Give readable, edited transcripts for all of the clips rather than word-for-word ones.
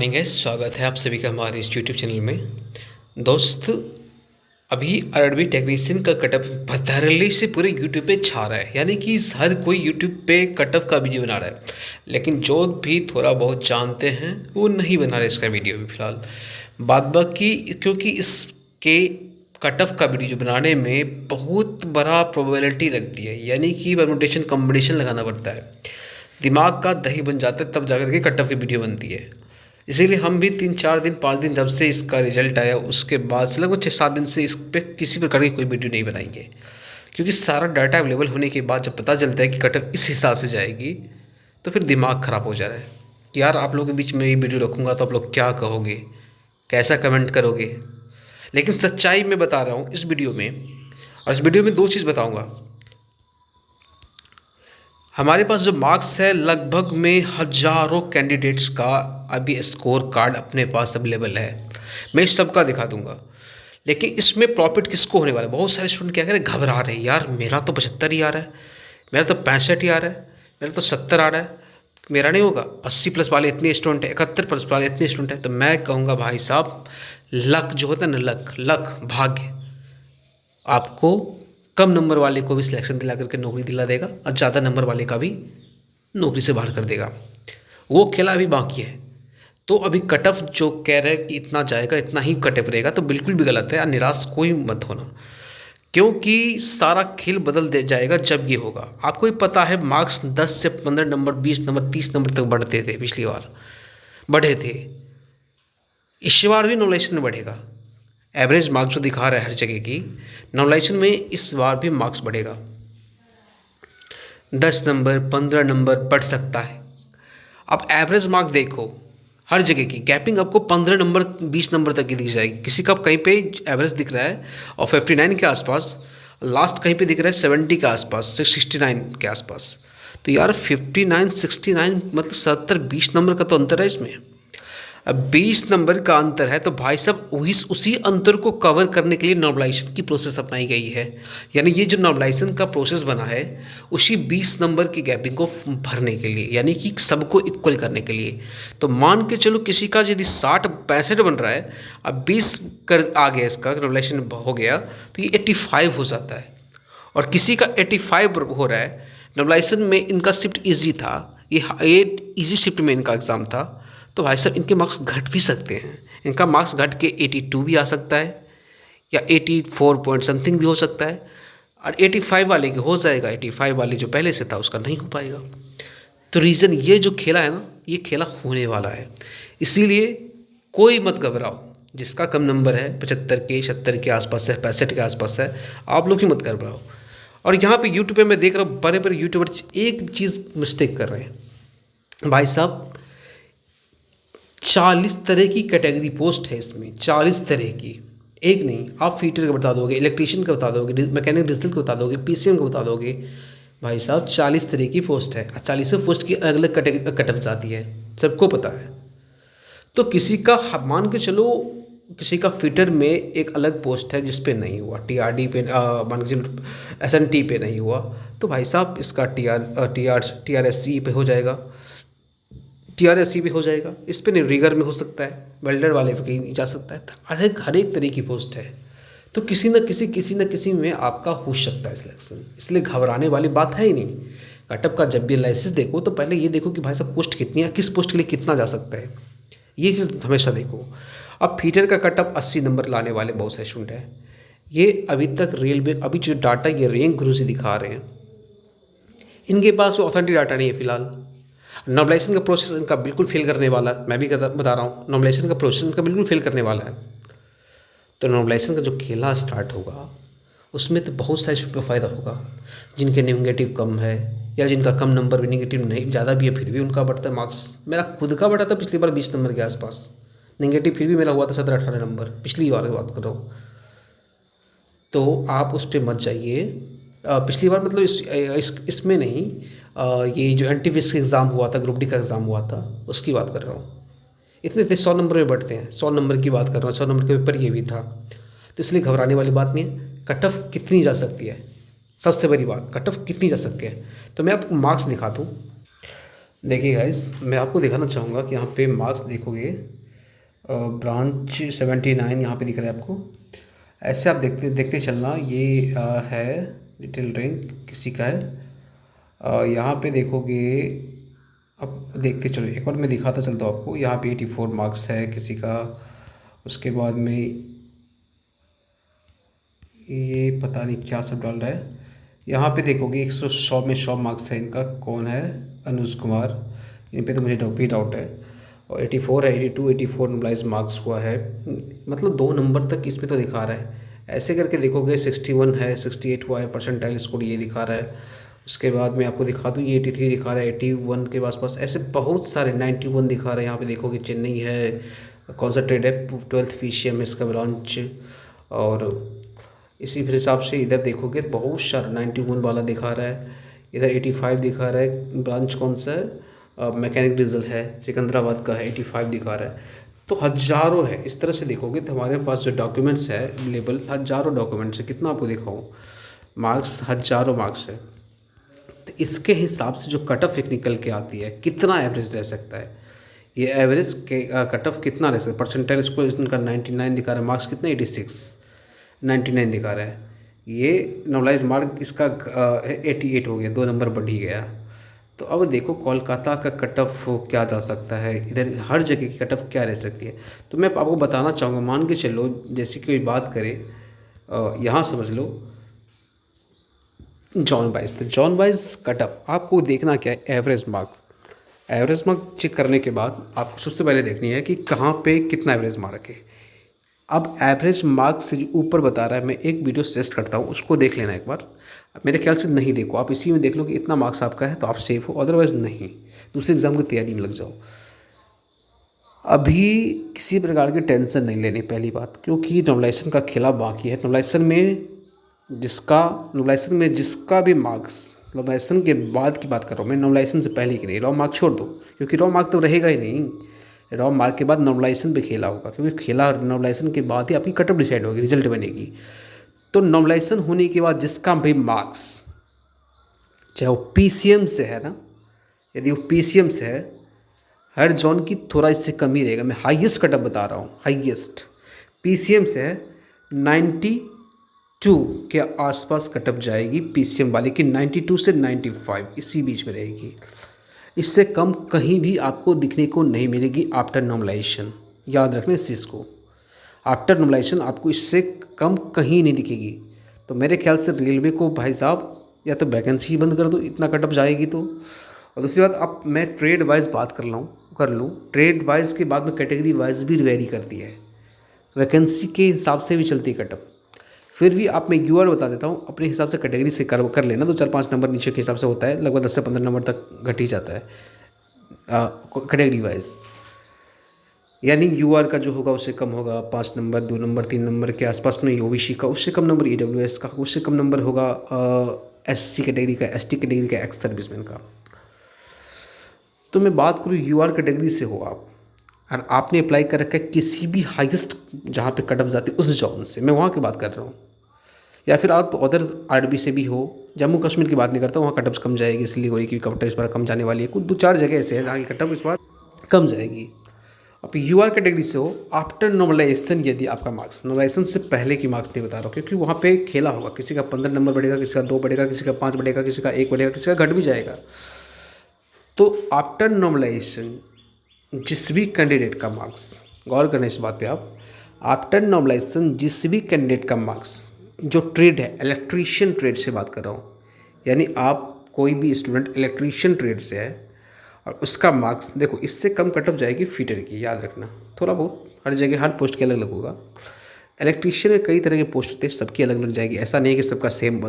Morning है। स्वागत है आप सभी का हमारे इस यूट्यूब चैनल में। दोस्त, अभी अरबी टेक्नीशियन का कटअप धड़ल्ले से पूरे यूट्यूब पे छा रहा है, यानी कि हर कोई यूट्यूब पे कटअप का वीडियो बना रहा है, लेकिन जो भी थोड़ा बहुत जानते हैं वो नहीं बना रहे इसका वीडियो भी फिलहाल। बाद बाकी क्योंकि इसके कटअप का वीडियो बनाने में बहुत बड़ा प्रोबेबिलिटी लगती है, यानी कि परमुटेशन कॉम्बिनेशन लगाना पड़ता है, दिमाग का दही बन जाता है, तब जाकर के कटअप की वीडियो बनती है। इसीलिए हम भी 3-4 दिन 5 दिन जब से इसका रिजल्ट आया उसके बाद से लगभग 6-7 दिन से इस पर किसी प्रकार की कोई वीडियो नहीं बनाएंगे, क्योंकि सारा डाटा अवेलेबल होने के बाद जब पता चलता है कि कटअप इस हिसाब से जाएगी तो फिर दिमाग ख़राब हो जा रहा है कि यार आप लोगों के बीच में ये वीडियो रखूँगा तो आप लोग क्या कहोगे, कैसा कमेंट करोगे। लेकिन सच्चाई में बता रहा हूँ इस वीडियो में, और इस वीडियो में 2 चीज़ बताऊँगा। हमारे पास जो मार्क्स है लगभग में हज़ारों कैंडिडेट्स का अभी स्कोर कार्ड अपने पास अवेलेबल है, मैं सबका दिखा दूंगा। लेकिन इसमें प्रॉफिट किसको होने वाला है? बहुत सारे स्टूडेंट क्या कह रहे हैं, घबरा रहे हैं, यार मेरा तो 75 ही आ रहा है, मेरा तो 65 ही आ रहा है, मेरा तो 70 आ रहा है, मेरा नहीं होगा। 80 प्लस वाले इतने स्टूडेंट हैं, 71 प्लस वाले इतने स्टूडेंट हैं। तो मैं कहूँगा भाई साहब, लक जो होता है ना, लक भाग्य आपको कम नंबर वाले को भी सिलेक्शन दिला करके नौकरी दिला देगा, और ज़्यादा नंबर वाले का भी नौकरी से बाहर कर देगा। वो खेला अभी बाकी है। तो अभी कटअप जो कह रहे हैं कि इतना जाएगा, इतना ही कटअप रहेगा, तो बिल्कुल भी गलत है, और निराश कोई मत होना, क्योंकि सारा खेल बदल दे जाएगा जब ये होगा। आपको ही पता है मार्क्स 10 से 15 नंबर, 20 नंबर, 30 नंबर तक बढ़ते थे, पिछली बार बढ़े थे, इस बार भी नॉमिनेशन में बढ़ेगा। एवरेज मार्क्स जो दिखा रहा है हर जगह की, नॉमिनेशन में इस बार भी मार्क्स बढ़ेगा, 10 नंबर 15 नंबर बढ़ सकता है। अब एवरेज मार्क देखो, हर जगह की गैपिंग आपको 15 नंबर 20 नंबर तक की दिख जाएगी। किसी का कहीं पे एवरेज दिख रहा है और 59 के आसपास, लास्ट कहीं पे दिख रहा है 70 के आसपास, 69 के आसपास। तो यार 59 69 मतलब 70-20 नंबर का तो अंतर है इसमें। अब 20 नंबर का अंतर है, तो भाई साहब उसी अंतर को कवर करने के लिए नॉर्मलाइजेशन की प्रोसेस अपनाई गई है। यानी ये जो नॉर्मलाइजेशन का प्रोसेस बना है उसी 20 नंबर की गैपिंग को भरने के लिए, यानी कि सबको इक्वल करने के लिए। तो मान के चलो किसी का यदि 60-65 बन रहा है, अब 20 कर आ गया, इसका नॉर्मलाइजेशन हो गया तो ये 85 हो जाता है, और किसी का 85 हो रहा है। नॉर्मलाइजेशन में इनका शिफ्ट ईजी था, ये ईजी शिफ्ट में इनका एग्ज़ाम था, तो भाई साहब इनके मार्क्स घट भी सकते हैं। इनका मार्क्स घट के 82 भी आ सकता है, या 84 पॉइंट समथिंग भी हो सकता है, और 85 वाले के हो जाएगा, 85 वाले जो पहले से था उसका नहीं हो पाएगा। तो रीज़न ये जो खेला है ना, ये खेला होने वाला है। इसीलिए कोई मत घबराओ, जिसका कम नंबर है 75 के 70 के आसपास है, 65 के आसपास है, आप लोग ही मत घबराओ। और यहाँ पे यूट्यूब पे मैं देख रहा हूँ बड़े बड़े यूट्यूबर एक चीज़ मिस्टेक कर रहे हैं भाई साहब। 40 तरह की कैटेगरी पोस्ट है इसमें, 40 तरह की, एक नहीं। आप फिटर का बता दोगे, इलेक्ट्रीशियन का बता दोगे, मैकेनिक डिजिटल का बता दोगे, पीसीएम का बता दोगे। भाई साहब 40 तरह की पोस्ट है, 40 पोस्ट की अलग अलग कैटेगरी कटअप जाती है, सबको पता है। तो किसी का मान के चलो, किसी का फिटर में एक अलग पोस्ट है जिस पे नहीं हुआ, टीआरडी पे मान के चलो एसएनटी पे नहीं हुआ, तो भाई साहब इसका टीआरएससी पे हो जाएगा, टीआरएससी भी हो जाएगा। इस पे नहीं, रीगर में हो सकता है, वेल्डर वाले पे कहीं नहीं जा सकता है। हर एक तरह की पोस्ट है, तो किसी न किसी में आपका हो सकता है सिलेक्शन, इसलिए घबराने वाली बात है ही नहीं। कटअप का जब भी एनालिसिस देखो तो पहले ये देखो कि भाई साहब पोस्ट कितनी है, किस पोस्ट के लिए कितना जा सकता है, ये चीज़ हमेशा देखो। अब फीटर का कटअप 80 नंबर लाने वाले बहुत सारे स्टूडेंट हैं। ये अभी तक रेलवे अभी जो डाटा ये रैंक गुरुजी दिखा रहे हैं, इनके पास वो ऑथेंटिक डाटा नहीं है फिलहाल। नॉर्मलाइजेशन का प्रोसेस इनका बिल्कुल फेल करने वाला है, मैं भी बता रहा हूँ, नॉर्मलाइजेशन का प्रोसेस इनका बिल्कुल फेल करने वाला है। तो नॉर्मलाइजेशन का जो खेला स्टार्ट होगा उसमें तो बहुत सारे स्टूडेंट को फ़ायदा होगा, जिनके नेगेटिव कम है, या जिनका कम नंबर भी, नेगेटिव नहीं ज़्यादा भी है फिर भी उनका बढ़ता है मार्क्स। मेरा खुद का बढ़ा था पिछली बार 20 नंबर के आसपास, नेगेटिव फिर भी मेरा हुआ था 17-18 नंबर, पिछली बार की बात कर रहा हूँ। तो आप उस पर मत जाइए। पिछली बार मतलब इसमें नहीं, ये जो एनटीपीसी का एग्ज़ाम हुआ था, ग्रुप डी का एग्ज़ाम हुआ था, उसकी बात कर रहा हूँ। इतने 100 नंबर में बढ़ते हैं, 100 नंबर की बात कर रहा हूँ, 100 नंबर के पेपर ये भी था। तो इसलिए घबराने वाली बात नहीं है। कटअप कितनी जा सकती है, सबसे बड़ी बात, कटअप कितनी जा सकती है। तो मैं आपको मार्क्स दिखा दूँ। देखिए गाइस, मैं आपको दिखाना चाहूँगा कि यहाँ पे मार्क्स देखोगे ब्रांच 79 यहाँ पे दिख रहा है आपको। ऐसे आप देखते देखते चलना, ये है डिटेल रैंक किसी का है। यहाँ पे देखोगे, अब देखते चलो, एक बार मैं दिखाता चलता हूँ आपको। यहाँ पे 84 मार्क्स है किसी का। उसके बाद में ये पता नहीं क्या सब डाल रहा है। यहाँ पे देखोगे 100 में 100 मार्क्स है इनका। कौन है? अनुज कुमार। इन पे तो मुझे डाउट है। और 84 है, 82 84 नॉर्मलाइज मार्क्स हुआ है। मतलब 2 नंबर तक इसमें तो दिखा रहा है। ऐसे करके देखोगे 61 है, 68 हुआ है परसेंटाइल स्कोर, ये दिखा रहा है। उसके बाद मैं आपको दिखा दूँ, ये 83 दिखा रहा है, 81 के आसपास, ऐसे बहुत सारे 91 दिखा रहे हैं। यहाँ पे देखोगे चेन्नई है, कौन सा ट्रेड है, 12th फीशियम इसका ब्रांच। और इसी फिर हिसाब से इधर देखोगे बहुत सारा 91 वाला दिखा रहा है। इधर 85 दिखा रहा है। ब्रांच कौन सा है? मैकेनिक डीजल है, सिकंदराबाद का है, 85 दिखा रहा है। तो हज़ारों है। इस तरह से देखोगे तो हमारे पास जो डॉक्यूमेंट्स है अवेलेबल, हज़ारों डॉक्यूमेंट्स है। कितना आपको दिखाऊँ, मार्क्स हज़ारों मार्क्स है। तो इसके हिसाब से जो कट ऑफ एक निकल के आती है, कितना एवरेज रह सकता है, ये एवरेज के कट ऑफ कितना रह सकता है। परसेंटाइल स्कोर इनका 99 दिखा रहा है, मार्क्स कितना 86 99 दिखा रहा है। ये नॉर्मलाइज मार्क इसका 88 हो गया, 2 नंबर बढ़ ही गया। तो अब देखो कोलकाता का कट ऑफ क्या जा सकता है, इधर हर जगह की कट ऑफ क्या रह सकती है। तो मैं आपको बताना चाहूँगा, मान के चलो जैसे कोई बात करे, यहाँ समझ लो जॉन वाइज। तो जॉन वाइज कट ऑफ आपको देखना क्या है, average mark. Average mark check करने के बाद आपको सबसे पहले देखनी है कि कहाँ पे कितना एवरेज मार्क है। अब एवरेज मार्क से जो ऊपर बता रहा है, मैं एक वीडियो सजेस्ट करता हूँ, उसको देख लेना एक बार। मेरे ख्याल से नहीं देखो, आप इसी में देख लो कि इतना मार्क्स आपका है तो आप सेफ हो, अदरवाइज़ नहीं, दूसरे एग्ज़ाम की तैयारी में लग जाओ। अभी किसी प्रकार की टेंशन नहीं लेनी, पहली बात, क्योंकि नॉर्मलाइजेशन का खेला बाकी है। नॉर्मलाइजेशन में जिसका भी मार्क्स, नॉर्मलाइजेशन के बाद की बात कर रहा हूँ मैं, नॉर्मलाइजेशन से पहले की नहीं। रॉ मार्क छोड़ दो, क्योंकि रॉ मार्क तो रहेगा ही नहीं। रॉ मार्क के बाद नॉर्मलाइजेशन पे खेला होगा, क्योंकि खेला नॉर्मलाइजेशन के बाद ही आपकी कट ऑफ डिसाइड होगी, रिजल्ट बनेगी। तो नॉर्मलाइजेशन होने के बाद जिसका भी मार्क्स, चाहे वो पीसीएम से है ना, यदि वो पीसीएम से है, हर जोन की थोड़ा इससे कम ही रहेगा। मैं हाईएस्ट कट ऑफ बता रहा हूँ, हाईएस्ट पीसीएम से है 92 के आसपास कट ऑफ जाएगी पीसीएम वाले की, 92 से 95 इसी बीच में रहेगी। इससे कम कहीं भी आपको दिखने को नहीं मिलेगी आफ्टर नॉर्मलाइजेशन। याद रखना इस चीज़ को, आफ्टर नॉर्मलाइजेशन आपको इससे कम कहीं नहीं दिखेगी। तो मेरे ख्याल से रेलवे को भाई साहब या तो वैकेंसी ही बंद कर दो, इतना कट ऑफ जाएगी तो। और दूसरी बात, अब मैं ट्रेड वाइज बात कर लूँ, ट्रेड वाइज के बाद में कैटेगरी वाइज भी वेरी करती है, वैकेंसी के हिसाब से भी चलती है कट ऑफ। फिर भी आप, मैं यूआर बता देता हूँ, अपने हिसाब से कैटेगरी से कर लेना, तो 4-5 नंबर नीचे के हिसाब से होता है, लगभग 10 से 15 नंबर तक घट ही जाता है कैटेगरी वाइज। यानी यूआर का जो होगा उससे कम होगा, 5 नंबर 2 नंबर 3 नंबर के आसपास में ओबीसी का, उससे कम नंबर ईडब्ल्यूएस का, उससे कम नंबर होगा एससी कैटेगरी का, एसटी कैटेगरी का, एक्स सर्विसमैन का। तो मैं बात करूँ यूआर कैटेगरी से हो आप, और आपने अप्लाई कर रखा है किसी भी हाईएस्ट जहाँ पे कट ऑफ जाती है उस जॉन से, मैं वहाँ की बात कर रहा हूँ। या फिर आप तो अदर आरबी से भी हो, जम्मू कश्मीर की बात नहीं करता, वहाँ कट ऑफ कम जाएगी, सिलीगुड़ी की कट ऑफ इस बार कम जाने वाली है। कुछ 2-4 जगह ऐसे हैं जहाँ की कट ऑफ इस बार कम जाएगी। अब यूआर कैटेगरी से हो, आफ्टर नॉर्मलाइजेशन, यदि आपका मार्क्स, नॉर्मलाइजेशन से पहले की मार्क्स नहीं बता रहा हूँ, क्योंकि वहाँ पे खेला होगा, किसी का 15 नंबर बढ़ेगा, किसी का 2 बढ़ेगा, किसी का 5 बढ़ेगा, किसी का 1 बढ़ेगा, किसी का घट भी जाएगा। तो आफ्टर नॉर्मलाइजेशन जिस भी कैंडिडेट का मार्क्स, गौर करना इस बात पे आप, आफ्टर नॉर्मलाइजेशन जिस भी कैंडिडेट का मार्क्स, जो ट्रेड है, इलेक्ट्रीशियन ट्रेड से बात कर रहा हूँ, यानी आप कोई भी स्टूडेंट इलेक्ट्रीशियन ट्रेड से है और उसका मार्क्स देखो, इससे कम कट ऑफ जाएगी फीटर की, याद रखना। थोड़ा बहुत हर जगह हर पोस्ट के अलग अलग होगा। इलेक्ट्रीशियन में कई तरह के पोस्ट होते हैं, सबकी अलग अलग जाएगी, ऐसा नहीं है कि सबका सेम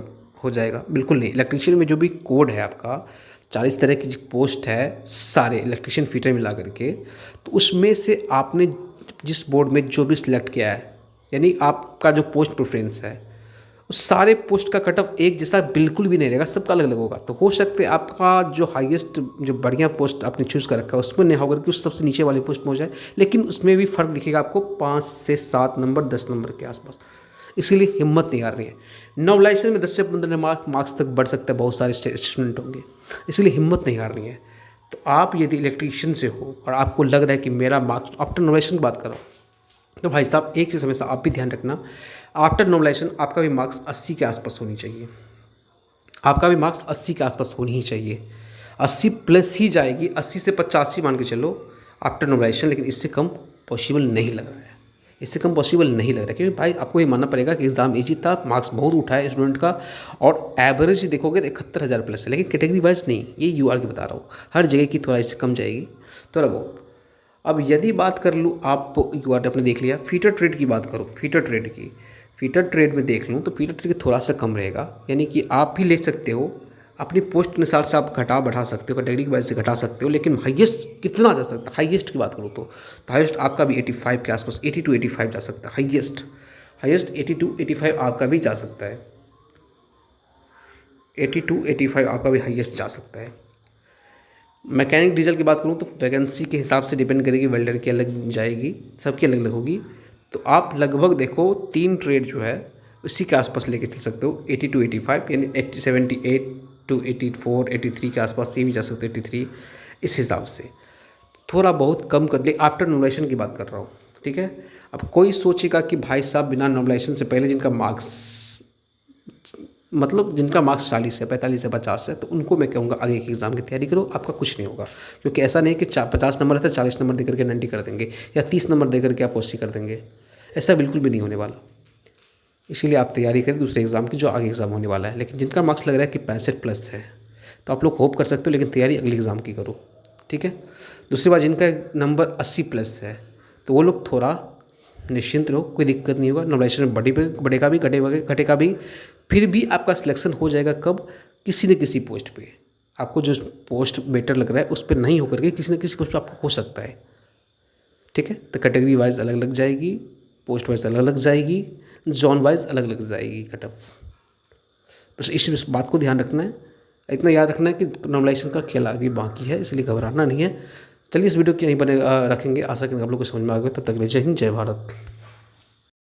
हो जाएगा, बिल्कुल नहीं। इलेक्ट्रीशियन में जो भी कोड है आपका, 40 तरह की पोस्ट है सारे इलेक्ट्रीशियन फीटर मिला करके, तो उसमें से आपने जिस बोर्ड में जो भी सिलेक्ट किया है, यानी आपका जो पोस्ट प्रेफरेंस है, उस सारे पोस्ट का कट ऑफ एक जैसा बिल्कुल भी नहीं रहेगा, सबका अलग अलग होगा। तो हो सकता है आपका जो हाईएस्ट, जो बढ़िया पोस्ट आपने चूज़ कर रखा है उसमें नहीं होगा कि उस सबसे नीचे वाली पोस्ट में हो जाए, लेकिन उसमें भी फ़र्क दिखेगा आपको 5 से 7 नंबर 10 नंबर के आसपास। इसीलिए हिम्मत नहीं हारनी है। नॉर्मलाइजेशन में 10 से 15 मार्क्स तक बढ़ सकता है, बहुत सारे स्टूडेंट होंगे, इसलिए हिम्मत नहीं हारनी है। तो आप यदि इलेक्ट्रीशियन से हो और आपको लग रहा है कि मेरा मार्क्स, आफ्टर नॉर्मलाइजेशन की बात करो, तो भाई साहब एक चीज़ हमेशा आप भी ध्यान रखना, आफ्टर नॉर्मलाइजेशन आपका भी मार्क्स 80 के आसपास होनी चाहिए। आपका भी मार्क्स 80 के आसपास होनी ही चाहिए। 80 प्लस ही जाएगी, 80 से 85 मान के चलो आफ्टर नॉर्मलाइजेशन, लेकिन इससे कम पॉसिबल नहीं लग रहा है। इससे कम पॉसिबल नहीं लग रहा है, क्योंकि भाई आपको ये मानना पड़ेगा कि एग्ज़ाम ईजी था, मार्क्स बहुत उठा है स्टूडेंट का, और एवरेज देखोगे तो 71,000 प्लस है, लेकिन कैटेगरी वाइज नहीं, ये यूआर की बता रहा हूँ, हर जगह की थोड़ा इससे कम जाएगी, थोड़ा बहुत। अब यदि बात कर लूँ, आप यूआर आपने देख लिया, फीटर ट्रेड की बात करो, फीटर ट्रेड में देख लूँ तो फीटर ट्रेड थोड़ा सा कम रहेगा, यानी कि आप भी ले सकते हो अपनी पोस्ट के अनुसार से, आप घटा बढ़ा सकते हो, कैटेगरी की वजह से घटा सकते हो, लेकिन हाईएस्ट कितना जा सकता है, हाईएस्ट की बात करूँ तो हाईएस्ट आपका भी 85 के आसपास, 80 to 85 जा सकता है, हाईएस्ट 80 to 85 आपका भी जा सकता है, 80 to 85 आपका भी हाईएस्ट जा सकता है। मैकेनिक डीजल की बात करूँ तो वैकेंसी के हिसाब से डिपेंड करेगी, वेल्डर की अलग जाएगी, सबकी अलग अलग होगी, तो आप लगभग देखो 3 ट्रेड जो है उसी के आसपास लेके चल सकते हो, 80 to 85, यानी 78 to 84 83 के आसपास, ये भी जा सकते हो 83, इस हिसाब से थोड़ा बहुत कम कर ले। आफ्टर नॉर्मलाइजेशन की बात कर रहा हूँ, ठीक है। अब कोई सोचेगा कि भाई साहब बिना नॉर्मलाइजेशन से पहले जिनका मार्क्स, मतलब जिनका मार्क्स 40 है, 45 है, 50 है, तो उनको मैं कहूँगा आगे के एग्ज़ाम की तैयारी करो, आपका कुछ नहीं होगा, क्योंकि ऐसा नहीं कि 50 नंबर रहता है 40 नंबर देकर के 90 कर देंगे, या 30 नंबर देकर के आप 80 कर देंगे, ऐसा बिल्कुल भी नहीं होने वाला। इसीलिए आप तैयारी करें दूसरे एग्ज़ाम की, जो आगे एग्ज़ाम होने वाला है। लेकिन जिनका मार्क्स लग रहा है कि 65 प्लस है, तो आप लोग होप कर सकते हो, लेकिन तैयारी अगले एग्ज़ाम की करो, ठीक है। दूसरी बात, जिनका नंबर 80 प्लस है, तो वो लोग थोड़ा निश्चिंत रहो, कोई दिक्कत नहीं होगा, नॉर्मलाइजेशन बढ़ेगा भी, घटेगा भी, फिर भी आपका सिलेक्शन हो जाएगा कब, किसी न किसी पोस्ट पे। आपको जो पोस्ट बेटर लग रहा है उस पर नहीं होकर के किसी न किसी पोस्ट पर आपको हो सकता है, ठीक है। तो कैटेगरी वाइज अलग अलग जाएगी, पोस्ट वाइज अलग अलग जाएगी, जोन वाइज अलग अलग जाएगी कट ऑफ। बस इस बात को ध्यान रखना है, इतना याद रखना है कि नॉर्मलाइजेशन का खेल अभी बाकी है, इसलिए घबराना नहीं है। चलिए इस वीडियो को यहीं बने रखेंगे, आशा करेंगे आप लोग को समझ में आ गया। तब तक के लिए जय हिंद, जय भारत।